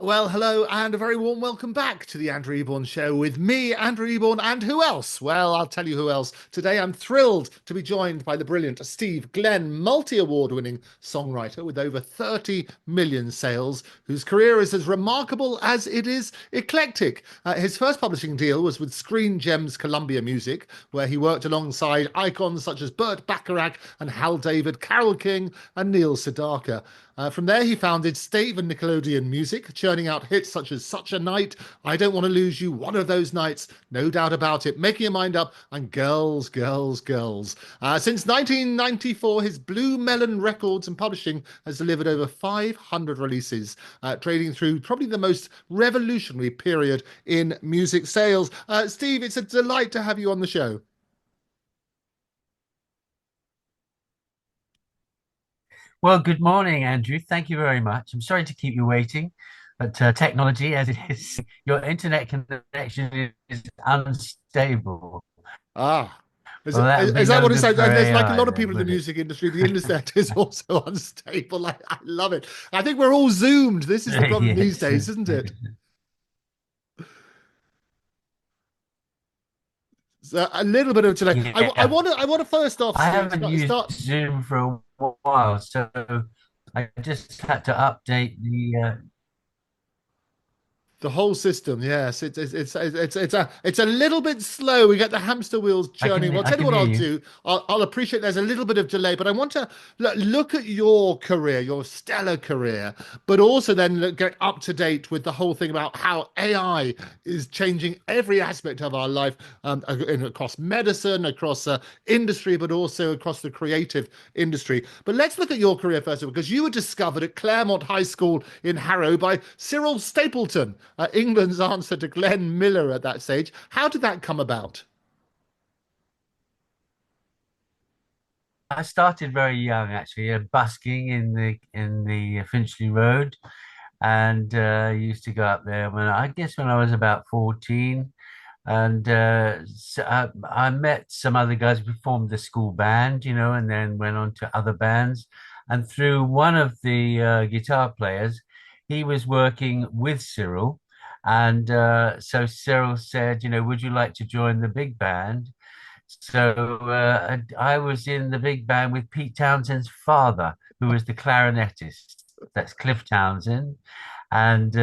Well, hello, and a very warm welcome back to the Andrew Eborn Show with me, Andrew Eborn, and who else? Well, I'll tell you who else. Today, I'm thrilled to be joined by the brilliant Steve Glen, multi-award winning songwriter with over 30 million sales, whose career is as remarkable as it is eclectic. His first publishing deal was with Screen Gems Columbia Music, where he worked alongside icons such as Burt, Bacharach, and Hal David, Carole King, and Neil Sedaka. From there, he founded Stave Nickelodeon Music, churning out hits such as Such a Night, I Don't Want to Lose You, One of Those Nights, No Doubt About It, Making Your Mind Up, and Girls, Girls, Girls. Since 1994, his Blue Melon Records and Publishing has delivered over 500 releases, trading through probably the most revolutionary period in music sales. Steve, it's a delight to have you on the show. Well, good morning, Andrew. Thank you very much. I'm sorry to keep you waiting, but technology, as it is, your internet connection is unstable. Ah, Well, that would be is that no what it's good like? for There's like a AI lot of then, people in the would it? music industry. The internet is also unstable. I love it. I think we're all zoomed. This is the problem these Yes. days, isn't it? So a little bit of delay. Yeah. I want to first off, I Steve, haven't start, used start Zoom for a while, so I just had to update the whole system, yes, it's a little bit slow. We get the hamster wheels churning. Well, I'll I tell you can what hear I'll you. do. I'll appreciate there's a little bit of delay, but I want to look at your career, your stellar career, but also then get up to date with the whole thing about how AI is changing every aspect of our life, across medicine, across industry, but also across the creative industry. But let's look at your career first of all, because you were discovered at Claremont High School in Harrow by Cyril Stapleton, England's answer to Glenn Miller at that stage. How did that come about? I started very young, actually, busking in the Finchley Road, and used to go up there when I was about 14. And I met some other guys. We formed the school band, and then went on to other bands. And through one of the guitar players, he was working with Cyril. And so Cyril said, would you like to join the big band? So I was in the big band with Pete Townshend's father, who was the clarinetist. That's Cliff Townsend. And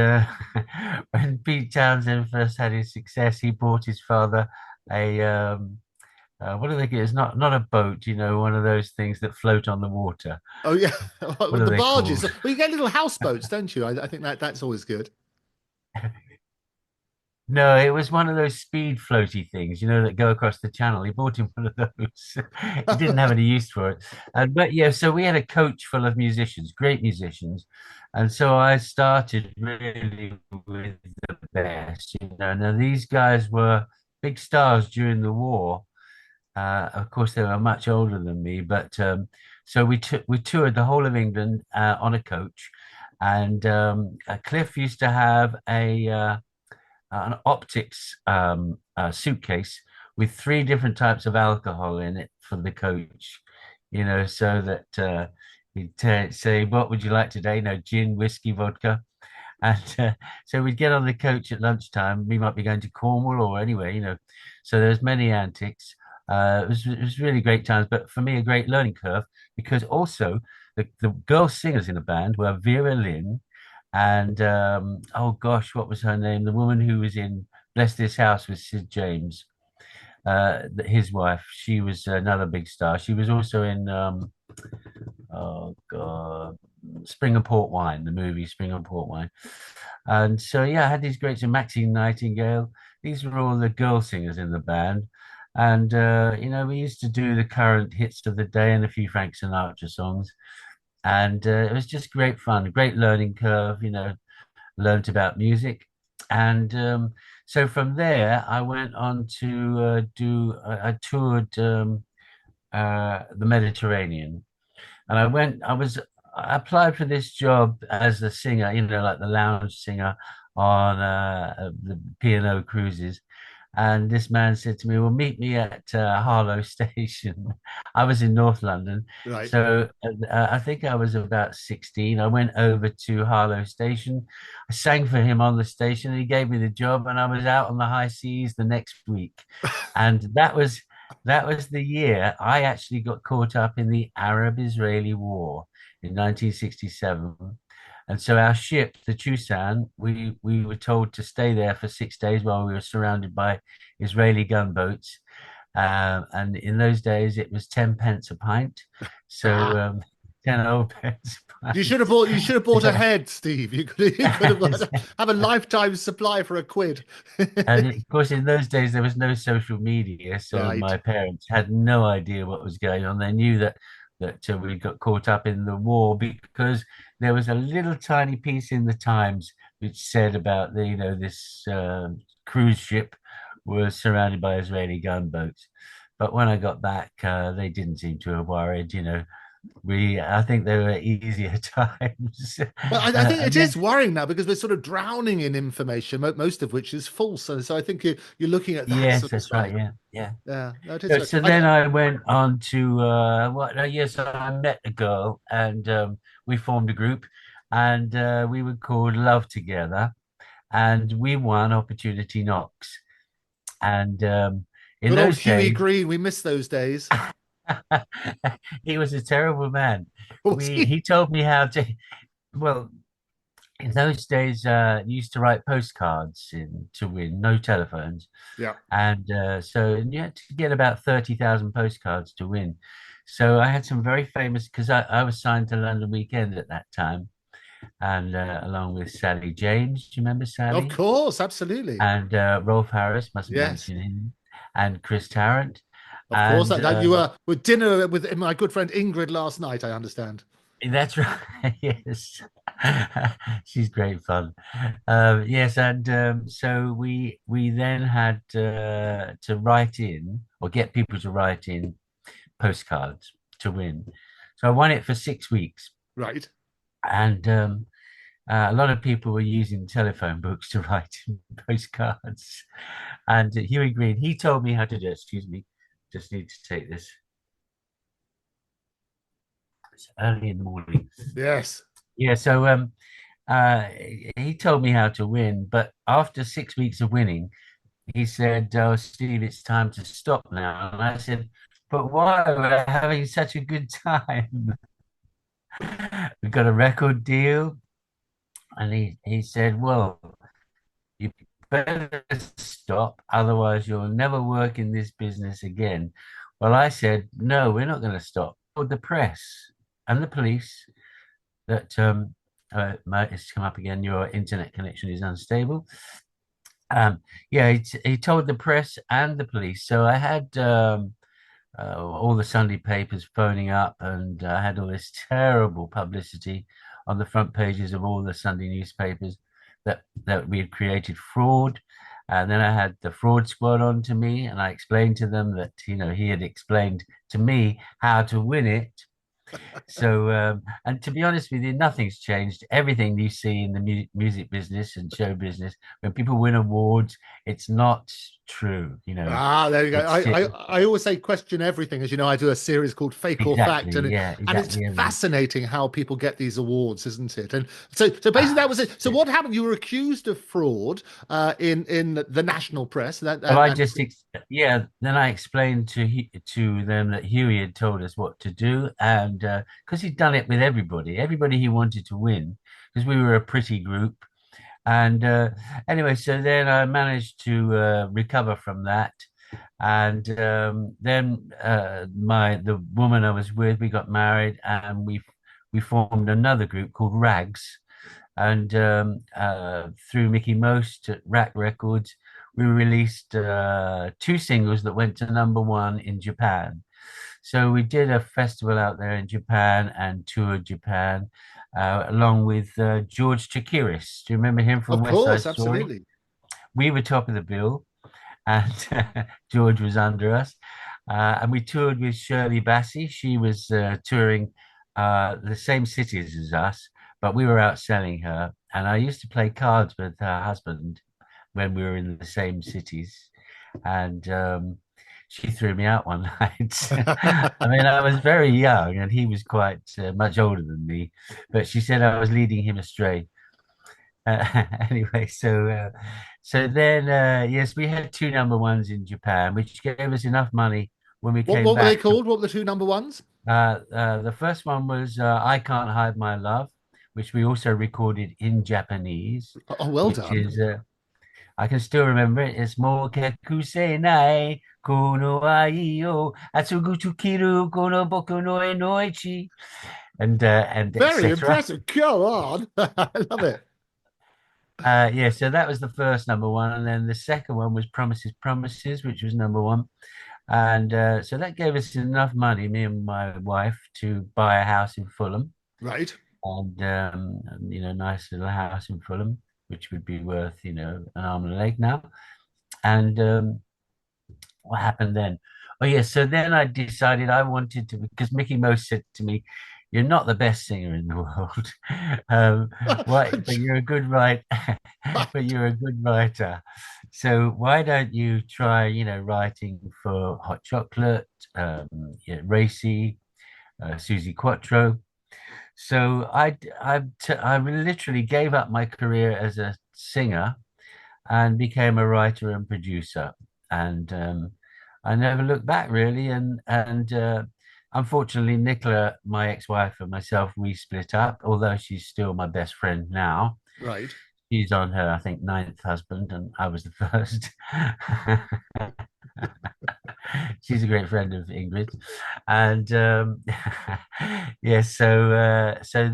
when Pete Townsend first had his success, he bought his father a what do they get? It's not a boat, one of those things that float on the water. Oh yeah, What are the they barges. called? Well, you get little houseboats, don't you? I think that's always good. No, it was one of those speed floaty things, that go across the channel. He bought him one of those. He didn't have any use for it. But yeah, so we had a coach full of musicians, great musicians. And so I started really with the best. Now these guys were big stars during the war. Of course, they were much older than me, but so we toured the whole of England on a coach. And Cliff used to have an optics suitcase with three different types of alcohol in it for the coach, so that he'd say, "What would you like today?" No, gin, whiskey, vodka. And so we'd get on the coach at lunchtime. We might be going to Cornwall or anywhere, So there's many antics. It was really great times, but for me, a great learning curve because also the girl singers in the band were Vera Lynn and oh gosh, what was her name? The woman who was in Bless This House with Sid James, his wife. She was another big star. She was also in oh god, Spring and Port Wine, the movie Spring and Port Wine. And so yeah, I had these greats, and Maxine Nightingale. These were all the girl singers in the band. And we used to do the current hits of the day and a few Frank Sinatra songs. And it was just great fun, a great learning curve, learned about music. And so from there, I went on to I toured the Mediterranean. And I applied for this job as a singer, like the lounge singer on the P&O cruises. And this man said to me, "Well, meet me at Harlow Station." I was in North London, Right. so I think I was about 16. I went over to Harlow Station. I sang for him on the station. And he gave me the job, and I was out on the high seas the next week. And that was the year I actually got caught up in the Arab-Israeli War in 1967. And so our ship, the Chusan, we were told to stay there for 6 days while we were surrounded by Israeli gunboats. And in those days, it was 10 pence a pint. So Ah, 10 old pence a you should have bought pint. ahead, Steve. You could have have a lifetime supply for a quid. And of course, in those days, there was no social media, so Right. my parents had no idea what was going on. They knew that we got caught up in the war because there was a little tiny piece in the Times which said about this cruise ship was surrounded by Israeli gunboats. But when I got back, they didn't seem to have worried. I think there were easier times. But I think it And then is worrying now because we're sort of drowning in information, most of which is false. And so I think you're looking at that yes, sort of that's right. side. Yeah, yeah. Yeah, no, it is. So, so then I went on to yes, I met a girl and we formed a group and we were called Love Together and we won Opportunity Knocks. And in Good old those Huey days, Green. We miss those days. he was a terrible man. Was We he? he told me how to. Well, in those days, you used to write postcards to win, no telephones. Yeah. And so you had to get about 30,000 postcards to win. So I had some very famous, because I was signed to London Weekend at that time, and along with Sally James, do you remember Of Sally? course, absolutely. And Rolf Harris, must Yes, mention him, and Chris Tarrant. of course. And That you were with dinner with my good friend Ingrid last night, I understand. that's right, yes. She's great fun. Yes, and so we then had to write in or get people to write in postcards to win. So I won it for 6 weeks, Right. and a lot of people were using telephone books to write in postcards. And Huey Green, he told me how to do it. Excuse me, just need to take this. It's early in the morning. Yes. Yeah, so uh, he told me how to win, but after 6 weeks of winning, he said, "Oh, Steve, it's time to stop now." And I said, "But why? We're having such a good time. We've got a record deal." And he said, "Well, you better stop, otherwise you'll never work in this business again." Well, I said, "No, we're not going to stop." Told the press and the police that it's come up again. Your internet connection is unstable. Yeah, he told the press and the police. So I had all the Sunday papers phoning up, and I had all this terrible publicity on the front pages of all the Sunday newspapers that we had created fraud. And then I had the fraud squad on to me, and I explained to them that he had explained to me how to win it. So, and to be honest with you, nothing's changed. Everything you see in the music business and show business, when people win awards, it's not true. Ah, there you go. It's I always say question everything. As you know, I do a series called Fake or Fact, exactly, and yeah, it's exactly. Everything. fascinating how people get these awards, isn't it? And so basically that was it. So Yeah. what happened? You were accused of fraud in the national press, Well, I and just, yeah, then I explained to them that Huey had told us what to do. And because he'd done it with everybody he wanted to win, because we were a pretty group. And anyway, so then I managed to recover from that. And then the woman I was with, we got married, and we formed another group called Rags. And through Mickey Most at Rack Records, we released two singles that went to #1 in Japan. So we did a festival out there in Japan and toured Japan, along with George Chakiris. Do you remember him from of West Side course, Story? absolutely. We were top of the bill, and George was under us. And we toured with Shirley Bassey. She was touring the same cities as us, but we were outselling her. And I used to play cards with her husband when we were in the same cities. and she threw me out one night. I mean, I was very young, and he was quite much older than me, but she said I was leading him astray. Anyway, so then yes, we had two number ones in Japan, which gave us enough money when we came What were they back to called? What were the two number ones? the first one was I Can't Hide My Love, which we also recorded in Japanese, Oh, well which done. is I can still remember it. It's Mo kekusei nai kono ai yo atsugu tukiru kono boku no enoichi, and Very etc. impressive. Go on. I love it. Yeah, so that was the first number one, and then the second one was Promises, Promises, which was number one. And so that gave us enough money, me and my wife, to buy a house in Fulham, Right. and nice little house in Fulham, which would be worth, an arm and a leg now. And what happened then? Oh yeah, so then I decided I wanted to, because Mickey Mouse said to me, "You're not the best singer in the world, but you're a good writer. But you're a good writer. So why don't you try, writing for Hot Chocolate, yeah, Racy, Susie Quattro?" So I literally gave up my career as a singer and became a writer and producer. And I never looked back really. And unfortunately, Nicola, my ex-wife, and myself, we split up. Although she's still my best friend now. Right. She's on her, I think, ninth husband, and I was the first. She's a great friend of Ingrid, and yeah. So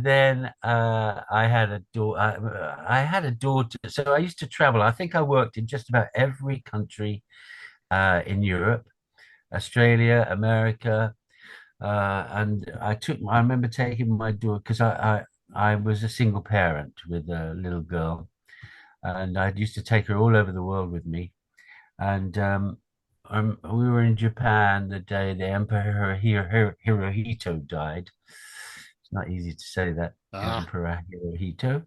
then I had a daughter. I had a daughter. So I used to travel. I think I worked in just about every country in Europe, Australia, America, and I remember taking my daughter because I was a single parent with a little girl, and I used to take her all over the world with me. And we were in Japan the day the Emperor Hirohito died. It's not easy to say that, Ah, Emperor Hirohito.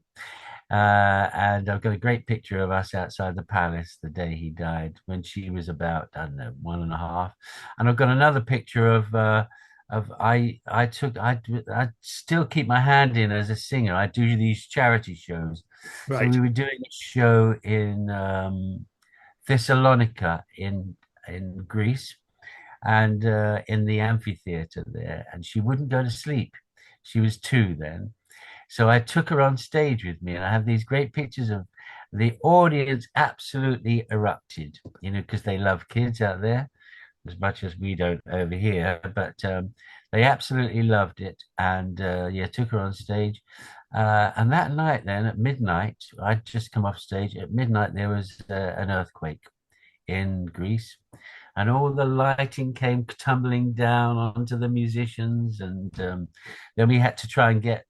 And I've got a great picture of us outside the palace the day he died, when she was about, I don't know, 1.5. And I've got another picture of I still keep my hand in as a singer. I do these charity shows. So right. we were doing a show in Thessalonica in Greece, and in the amphitheater there, and she wouldn't go to sleep. She was 2 then. So I took her on stage with me, and I have these great pictures of the audience absolutely erupted, because they love kids out there as much as we don't over here. But they absolutely loved it, and yeah, took her on stage. And that night, then at midnight, I'd just come off stage. At midnight, there was an earthquake in Greece, and all the lighting came tumbling down onto the musicians, and then we had to try and get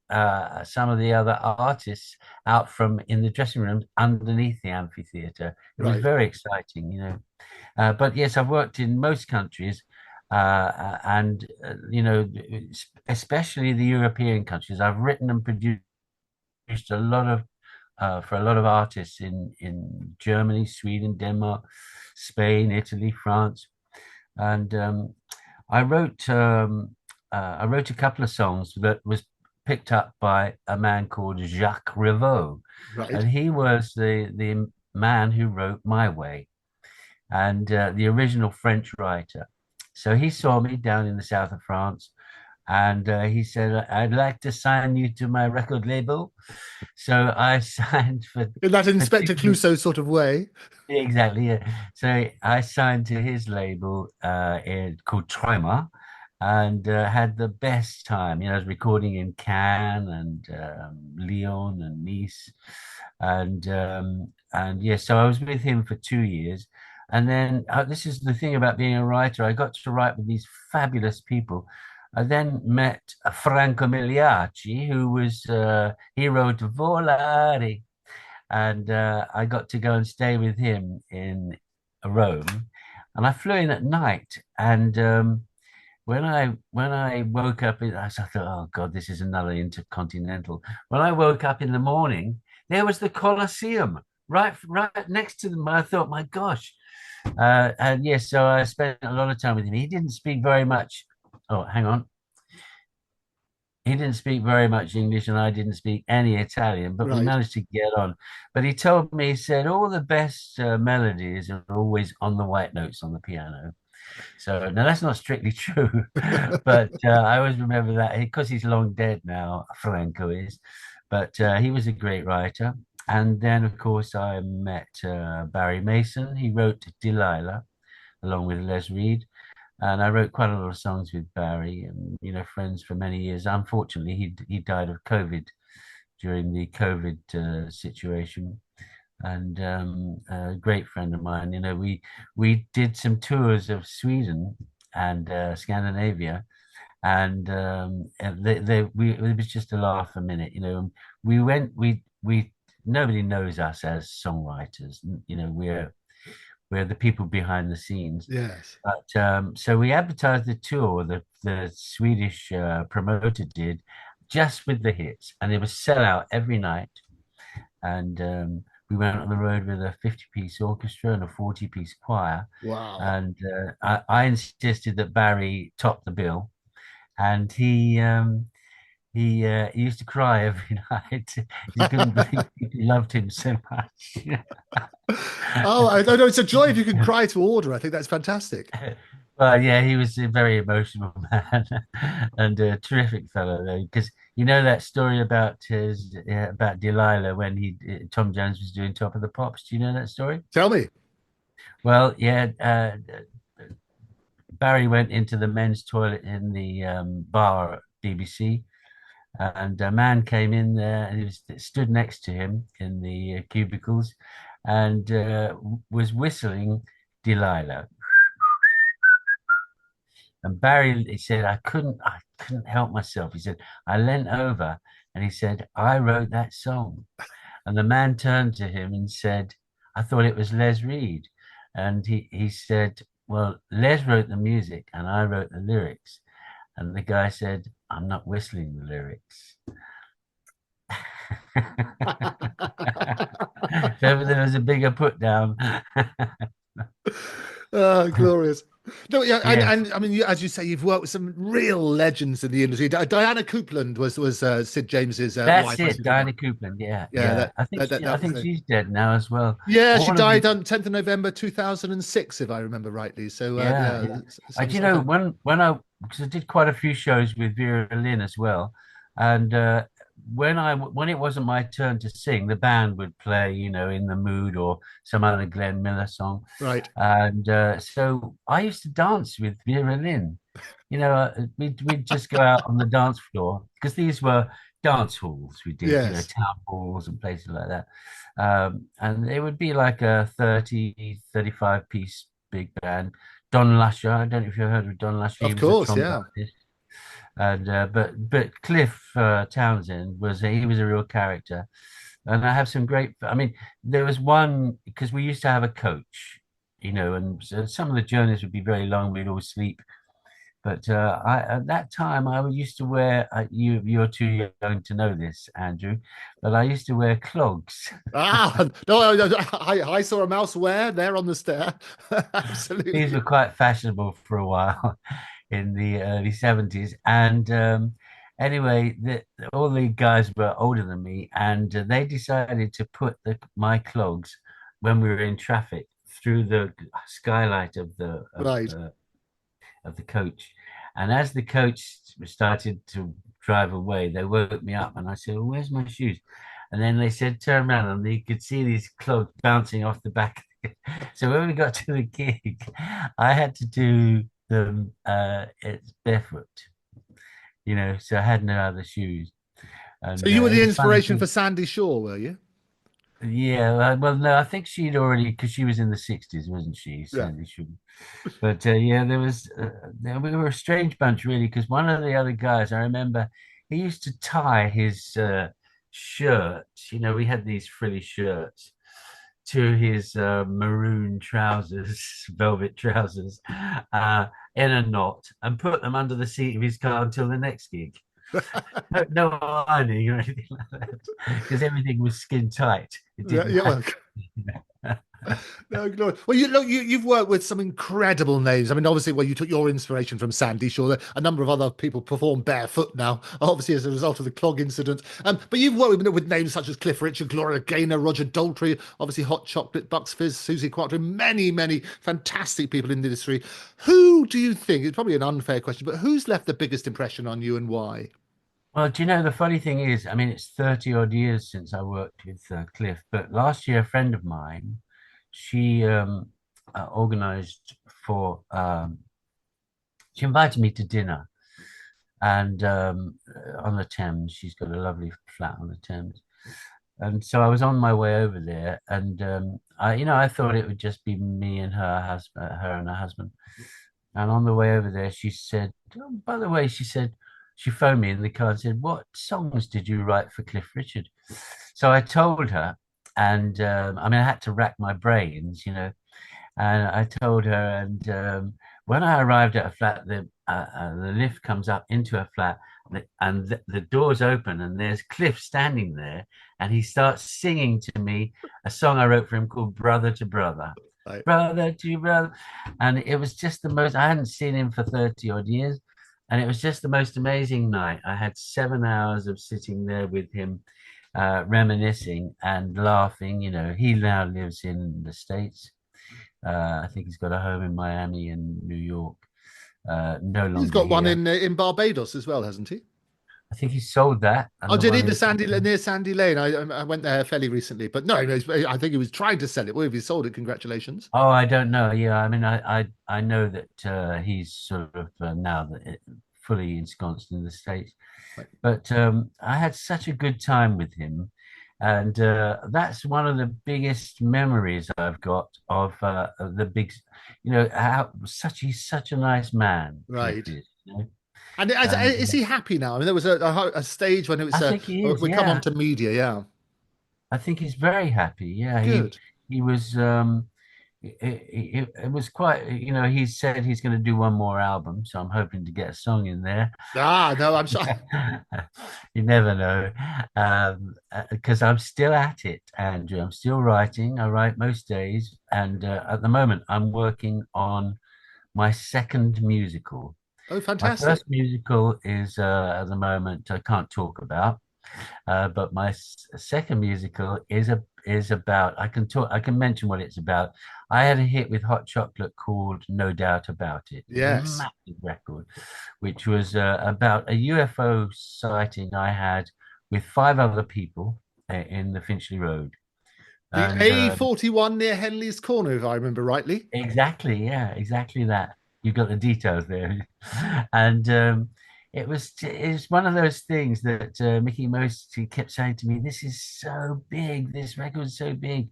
some of the other artists out from in the dressing rooms underneath the amphitheater. It was Right. very exciting. But yes, I've worked in most countries, and especially the European countries. I've written and produced a lot of for a lot of artists in Germany, Sweden, Denmark, Spain, Italy, France, and I wrote a couple of songs that was picked up by a man called Jacques Rivaux, Right. and he was the man who wrote My Way, and the original French writer. So he saw me down in the south of France, and he said, "I'd like to sign you to my record label." So I signed In that for two. Inspector Clouseau sort of way. Exactly, yeah. So I signed to his label called Trimer, and had the best time. I was recording in Cannes and Lyon and Nice, and yeah. So I was with him for 2 years, and then this is the thing about being a writer. I got to write with these fabulous people. I then met Franco Migliacci, who was he wrote Volare, and I got to go and stay with him in Rome, and I flew in at night. And when I woke up, I thought, "Oh God, this is another intercontinental." When I woke up in the morning, there was the Colosseum. right next to them. I thought, my gosh. And yes, so I spent a lot of time with him. He didn't speak very much. Oh, hang on. He didn't speak very much English, and I didn't speak any Italian, but we Right. managed to get on. But he told me, he said, all the best melodies are always on the white notes on the piano. So now that's not strictly true, but I always remember that because he's long dead now, Franco is. But he was a great writer. And then, of course, I met Barry Mason. He wrote Delilah along with Les Reed. And I wrote quite a lot of songs with Barry and, friends for many years. Unfortunately, he died of COVID during the COVID situation. And a great friend of mine, we did some tours of Sweden and Scandinavia, and it was just a laugh a minute. We went, we nobody knows us as songwriters. We're the people behind the scenes. Yes. But so we advertised the tour that the Swedish promoter did just with the hits, and it was sell out every night. And we went on the road with a 50-piece orchestra and a 40-piece choir. Wow. And I insisted that Barry top the bill, and he used to cry every night. He couldn't believe he loved him so much. Oh, I don't know. It's a joy if you can cry to order. I think that's fantastic. Well, yeah, he was a very emotional man and a terrific fellow, though, because you know that story about his about Delilah when he Tom Jones was doing Top of the Pops. Do you know that story? Tell me. Well, yeah, Barry went into the men's toilet in the bar at BBC, and a man came in there and he was stood next to him in the cubicles, and was whistling Delilah. And Barry, he said, I couldn't help myself. He said, I leant over and he said, I wrote that song. And the man turned to him and said, I thought it was Les Reed. And he said, well, Les wrote the music and I wrote the lyrics. And the guy said, I'm not whistling the lyrics. So there was a bigger put down. Glorious. No, yeah, Yes, and I mean, as you say, you've worked with some real legends in the industry. Diana Coupland was Sid James's that's wife, I it. think, wasn't Diana it? Coupland. Yeah, Yeah, yeah. I think that I was think it. she's dead now as well. Yeah, she All of the died on 10th of November 2006, if I remember rightly. So Yeah, yeah, yeah. some Do you some know time. when I because I did quite a few shows with Vera Lynn as well, and when it wasn't my turn to sing, the band would play, In the Mood or some other Glenn Miller song, Right. and so I used to dance with Vera Lynn. We'd just go out on the dance floor because these were dance halls we did, Yes. town halls and places like that. And it would be like a 35 piece big band. Don Lusher, I don't know if you've heard of Don Lusher, he Of was a course. Yeah. trombonist. And but Cliff Townsend he was a real character. And I have some great, I mean, there was one because we used to have a coach, and so some of the journeys would be very long, we'd all sleep, but I at that time I used to wear you're too young to know this, Andrew, but I used to wear clogs. Ah, no, I saw a mouse wear there on the stair. These Absolutely. were quite fashionable for a while in the early 70s. And anyway, all the guys were older than me, and they decided to put my clogs when we were in traffic through the skylight of the Right. coach. And as the coach started to drive away, they woke me up and I said, well, where's my shoes? And then they said, turn around, and you could see these clogs bouncing off the back. So when we got to the gig, I had to do them it's barefoot, so I had no other shoes. So And you were it the was funny inspiration because for Sandy Shaw, were you? yeah, well, no, I think she'd already because she was in the 60s, wasn't she? Yeah. Sandy Shaw. But yeah, we were a strange bunch really because one of the other guys I remember he used to tie his shirts. We had these frilly shirts to his maroon trousers, velvet trousers, in a knot, and put them under the seat of his car until the next gig. No ironing or anything like that, because everything was skin tight. It Yeah, didn't yeah, matter. well, no, glory. Well, you've worked with some incredible names. I mean, obviously, well, you took your inspiration from Sandy Shaw. A number of other people perform barefoot now, obviously as a result of the clog incident. But you've worked with names such as Cliff Richard, Gloria Gaynor, Roger Daltrey, obviously Hot Chocolate, Bucks Fizz, Susie Quattro, many fantastic people in the industry. Who do you think? It's probably an unfair question, but who's left the biggest impression on you and why? Well, do you know the funny thing is, I mean, it's 30 odd years since I worked with Cliff, but last year a friend of mine, she organized for, she invited me to dinner and on the Thames. She's got a lovely flat on the Thames. And so I was on my way over there, and I thought it would just be me and her husband, her and her husband. And on the way over there, she said, oh, by the way, she said, she phoned me in the car and said, what songs did you write for Cliff Richard? So I told her, and I mean, I had to rack my brains, and I told her, and when I arrived at a flat, the lift comes up into a flat, and the doors open, and there's Cliff standing there, and he starts singing to me a song I wrote for him called "Brother to Brother." Right. Brother to brother. And it was just the most, I hadn't seen him for 30 odd years. And it was just the most amazing night. I had 7 hours of sitting there with him, reminiscing and laughing. He now lives in the States. I think he's got a home in Miami and New York. No He's longer got one here. in Barbados as well, hasn't he? I think he sold that, and Oh, the did he? one The in Sandy near Sandy Lane. I went there fairly recently, but no, no, I think he was trying to sell it. Well, if he sold it, congratulations. Oh, I don't know. Yeah, I mean, I know that he's sort of now fully ensconced in the States. Right. But I had such a good time with him, and that's one of the biggest memories I've got of the big, how he's such a nice man, Cliff Right. is. And And is he happy now? I mean, there was a stage when it was I think he is. we come on Yeah, to media, yeah. I think he's very happy. Yeah, Good. he was. It was quite, he said he's going to do one more album, so I'm hoping to get a song in there. Ah, no, I'm sorry. You never know, because I'm still at it, Andrew. I'm still writing. I write most days, and at the moment, I'm working on my second musical. Oh, My fantastic. first musical is at the moment I can't talk about, but my second musical is about. I can mention what it's about. I had a hit with Hot Chocolate called "No Doubt About It." It was a Yes. massive record, which was about a UFO sighting I had with five other people in the Finchley Road, The and A41 near Henley's Corner, if I remember rightly. exactly, yeah, exactly that. You've got the details there. And it's one of those things that Mickey Most kept saying to me, this is so big, this record's so big.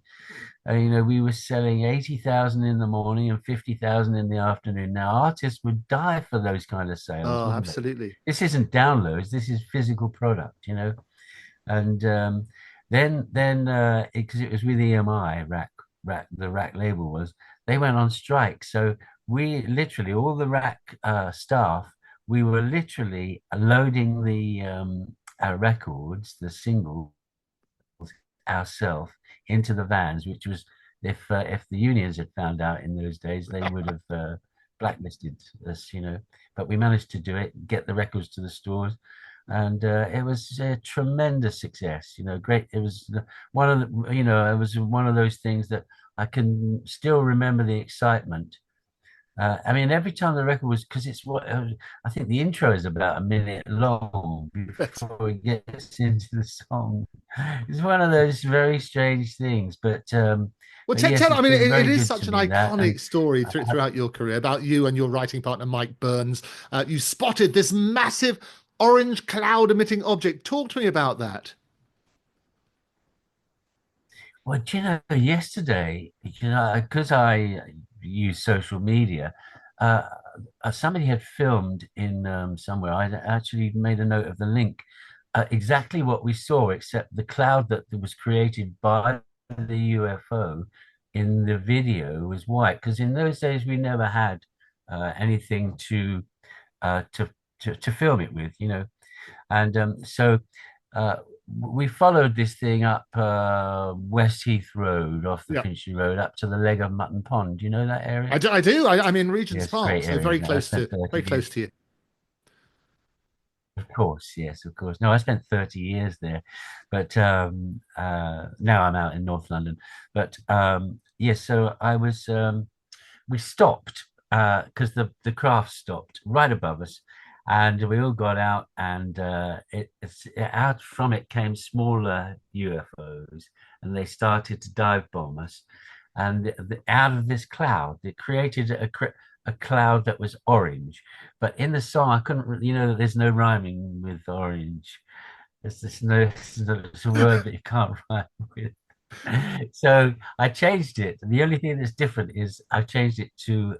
We were selling 80,000 in the morning and 50,000 in the afternoon. Now, artists would die for those kind of sales, Oh, wouldn't they? absolutely. This isn't downloads, this is physical product. And then because it was with EMI, the rack label was, they went on strike. So we literally, all the rack staff, we were literally loading the records, the singles, ourselves into the vans, which was, if the unions had found out in those days, they would have blacklisted us. But we managed to do it, get the records to the stores, and it was a tremendous success. Great. It was one of the, it was one of those things that I can still remember the excitement. I mean, every time the record was, because it's what I think the intro is about a minute long Yes. before it gets into the song. It's one of those very strange things, Well, but yes, I it's mean, been it very is good such to an me that, iconic and story throughout your career about you and your writing partner, Mike Burns. You spotted this massive orange cloud emitting object. Talk to me about that. well, yesterday, because I use social media, uh, somebody had filmed in somewhere. I actually made a note of the link. Exactly what we saw, except the cloud that was created by the UFO in the video was white. Because in those days, we never had anything to, uh, to to film it with. And so uh, we followed this thing up West Heath Road, off the Yeah, Finchley Road, up to the Leg of Mutton Pond. Do you know that area? I do. I'm in Regent's Yes, Park, great so area. very I close spent to 30 years. you. Of course, yes, of course. No, I spent 30 years there, but now I'm out in North London. But yes, so I was. We stopped because the craft stopped right above us, and we all got out, and out from it came smaller UFOs, and they started to dive bomb us, and out of this cloud, it created a cloud that was orange, but in the song I couldn't really, there's no rhyming with orange. It's a word that you can't rhyme with. So I changed it. The only thing that's different is I've changed it to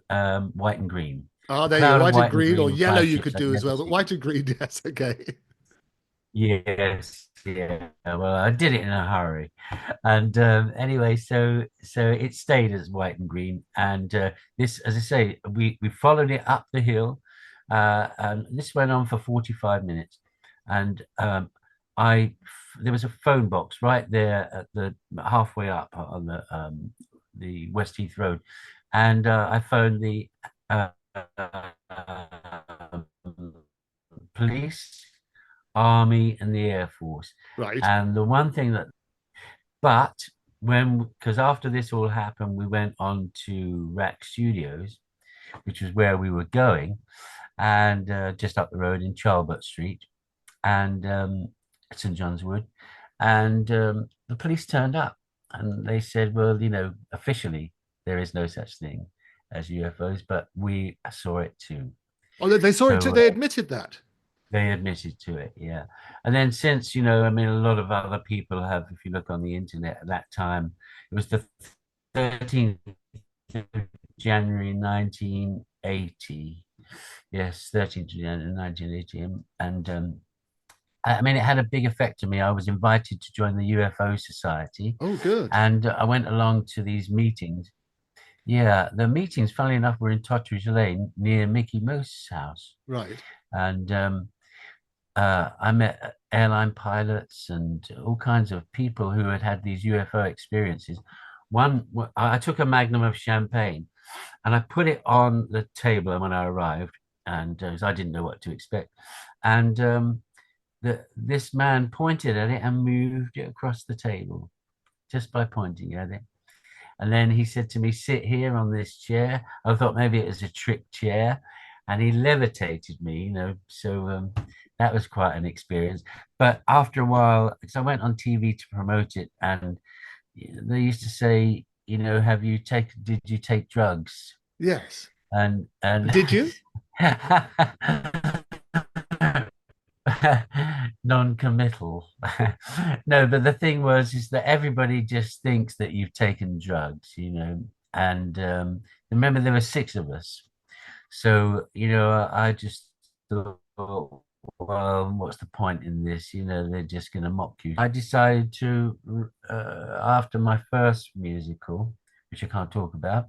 white and green. Oh, A there you go. cloud of White and white and green, or green with yellow five you could ships I'd do as never well, but seen. white and green, yes, okay. Yes, yeah. Well, I did it in a hurry, and anyway, so it stayed as white and green. And this, as I say, we followed it up the hill, and this went on for 45 minutes. And I there was a phone box right there at the halfway up on the West Heath Road, and I phoned the uh, police, army, and the air force. Right. And the one thing that, but because after this all happened, we went on to Rack Studios, which was where we were going, and just up the road in Charlbert Street, and St John's Wood, and the police turned up, and they said, well, officially there is no such thing as UFOs, but we saw it too. Oh, they saw it too. So They admitted that. they admitted to it, yeah. And then since, I mean, a lot of other people have, if you look on the internet at that time, it was the 13th of January 1980. Yes, 13th of January 1980. And I mean, it had a big effect on me. I was invited to join the UFO Society, Oh, good. and I went along to these meetings. Yeah, the meetings, funnily enough, were in Totteridge Lane near Mickey Mouse's house. Right. And I met airline pilots and all kinds of people who had had these UFO experiences. I took a magnum of champagne and I put it on the table when I arrived, and I didn't know what to expect. And this man pointed at it and moved it across the table just by pointing at it. And then he said to me, sit here on this chair. I thought maybe it was a trick chair. And he levitated me, So that was quite an experience. But after a while, because I went on TV to promote it, and they used to say, did you take drugs? Yes. And Did you? non-committal. No, but the thing is that everybody just thinks that you've taken drugs, and remember there were six of us. So, I just thought, well, what's the point in this? They're just going to mock you. I decided to, after my first musical, which I can't talk about,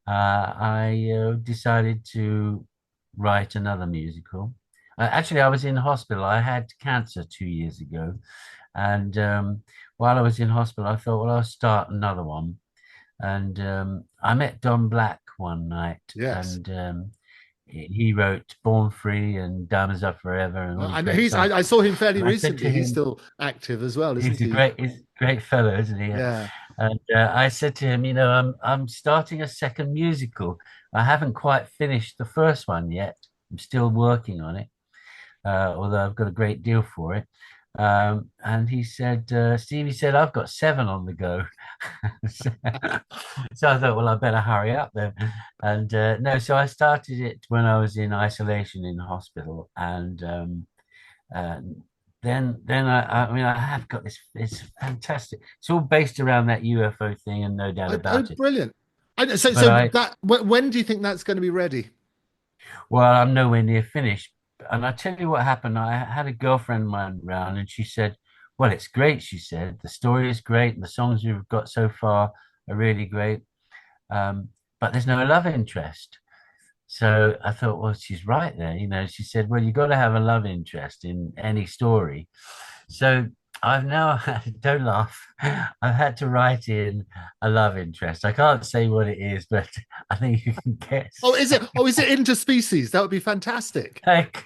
I decided to write another musical. Actually, I was in hospital. I had cancer 2 years ago. And while I was in hospital, I thought, well, I'll start another one. And I met Don Black one night, Yes. and he wrote Born Free and Diamonds Are Forever and all these And great songs. I saw him fairly And I said to recently. He's him, still active as well, isn't he? he's a great fellow, isn't he? Yeah. And I said to him, I'm starting a second musical. I haven't quite finished the first one yet. I'm still working on it, although I've got a great deal for it. And he said, Stevie said, I've got seven on the go. so, so I thought, well, I better hurry up then. And no, so I started it when I was in isolation in hospital. And uh, then I mean, I have got this, it's fantastic. It's all based around that UFO thing, and no doubt Oh, about it. brilliant. But When do you think that's going to be ready? well, I'm nowhere near finished. And I tell you what happened. I had a girlfriend of mine round, and she said, well, it's great. She said, the story is great. And the songs we've got so far are really great. But there's no love interest. So I thought, well, she's right there. She said, well, you've got to have a love interest in any story. So I've now, don't laugh, I've had to write in a love interest. I can't say what it is, but I think you can Oh, guess. is it? Oh, is it interspecies? That would be fantastic. Like,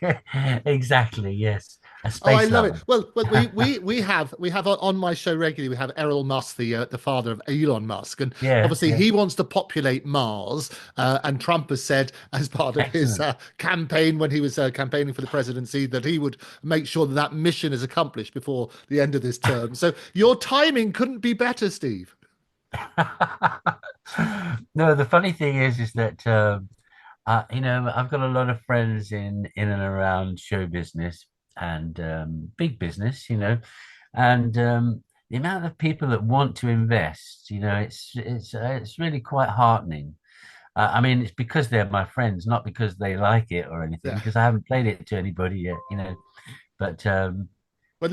exactly, yes. A Oh, I space love it. lover. Well, we have on my show regularly. We have Errol Musk, the father of Elon Musk, and Yeah, obviously yeah. he wants to populate Mars. And Trump has said, as part of his Excellent. campaign when he was campaigning for the presidency, that he would make sure that that mission is accomplished before the end of this term. So your timing couldn't be better, Steve. No, the funny thing is that I've got a lot of friends in and around show business and big business, and the amount of people that want to invest, it's really quite heartening. I mean, it's because they're my friends, not because they like it or anything, Yeah. because I haven't played it to anybody yet, But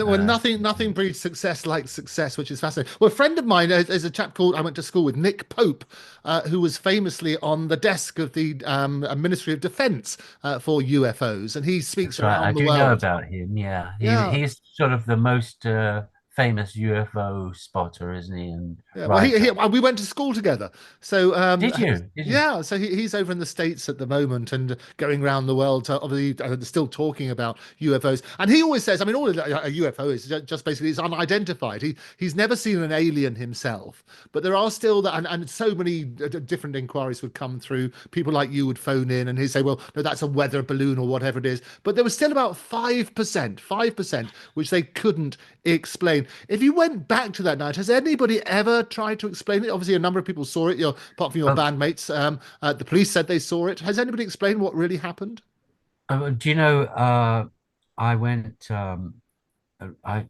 When uh, nothing breeds success like success, which is fascinating. Well, a friend of mine is a chap called I went to school with Nick Pope, who was famously on the desk of the Ministry of Defence for UFOs, and he speaks that's right. I around the do know world. about him. Yeah, Yeah, he's sort of the most famous UFO spotter, isn't he? And yeah. Well, writer. we went to school together, so Did you? Did you? yeah. So he's over in the States at the moment and going around the world, obviously still talking about UFOs. And he always says, I mean, all a UFO is just basically it's unidentified. He's never seen an alien himself, but there are still that, and so many different inquiries would come through. People like you would phone in, and he'd say, well, no, that's a weather balloon or whatever it is. But there was still about 5%, which they couldn't explain. If you went back to that night, has anybody ever tried to explain it? Obviously, a number of people saw it, apart from your Oh, bandmates. The police said they saw it. Has anybody explained what really happened? do you know? I went. I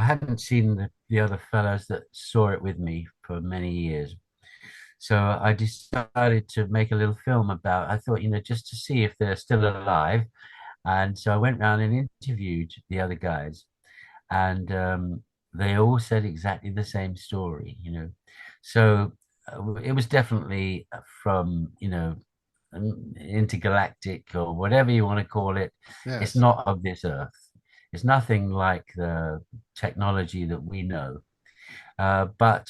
hadn't seen the other fellows that saw it with me for many years, so I decided to make a little film about. I thought, just to see if they're still alive, and so I went round and interviewed the other guys, and they all said exactly the same story. So it was definitely from intergalactic or whatever you want to call it. It's Yes. not of this earth. It's nothing like the technology that we know. But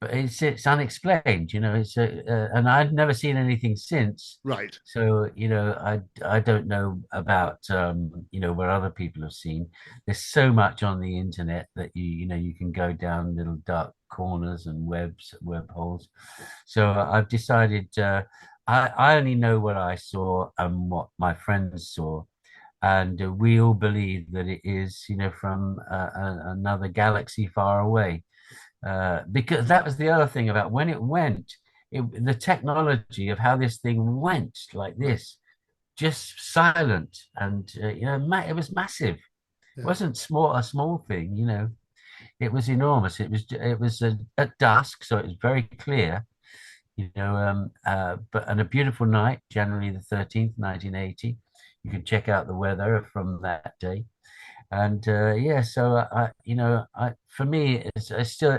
it's unexplained. And I'd never seen anything since. Right. So I don't know about what other people have seen. There's so much on the internet that you can go down little dark corners and web holes. So I've decided I only know what I saw and what my friends saw, and we all believe that it is from another galaxy far away. Because that was the other thing about when it went, the technology of how this thing went like Right. this, just silent, and it was massive. It Yeah. wasn't a small thing. It was enormous. It was at dusk, so it was very clear. But and a beautiful night, January the 13th, 1980. You can check out the weather from that day. And yeah, so for me,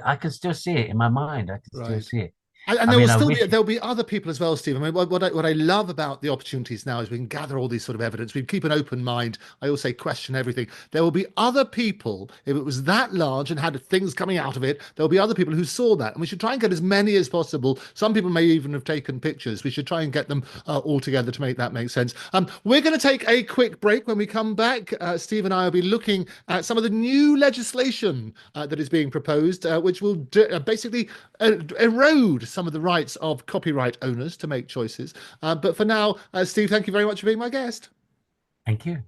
I can still see it in my mind. I can still Right. see it. And I there will mean, I still be wish. there'll be other people as well, Steve. I mean, what I love about the opportunities now is we can gather all these sort of evidence. We keep an open mind. I always say question everything. There will be other people if it was that large and had things coming out of it. There will be other people who saw that, and we should try and get as many as possible. Some people may even have taken pictures. We should try and get them all together to make that make sense. We're going to take a quick break. When we come back, Steve and I will be looking at some of the new legislation that is being proposed, which will basically erode some of the rights of copyright owners to make choices. But for now, Steve, thank you very much for being my guest. Thank you.